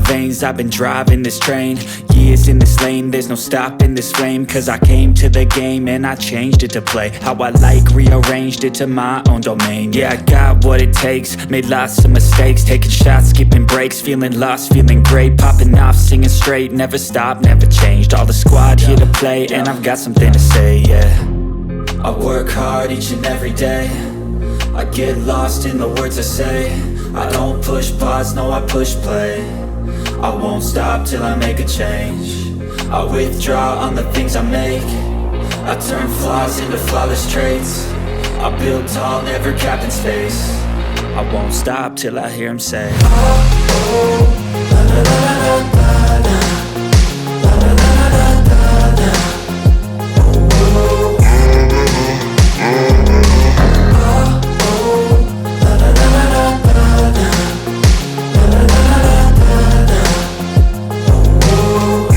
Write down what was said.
veins, I've been driving this train. Years in this lane, there's no stopping this flame. Cause I came to the game and I changed it to play how I like, rearranged it to my own domain. Yeah, I got what it takes, made lots of mistakes, taking shots, skipping breaks, feeling lost, feeling great, popping off, singing straight, never stopped, never changed. All the squad here to play, and I've got something to say, yeah. I work hard each and every day, I get lost in the words I say. I don't push pause, no, I push play. I won't stop till I make a change. I withdraw on the things I make. I turn flaws into flawless traits. I build tall, never capped in space. I won't stop till I hear him say, oh, oh, la, la, la, la, la.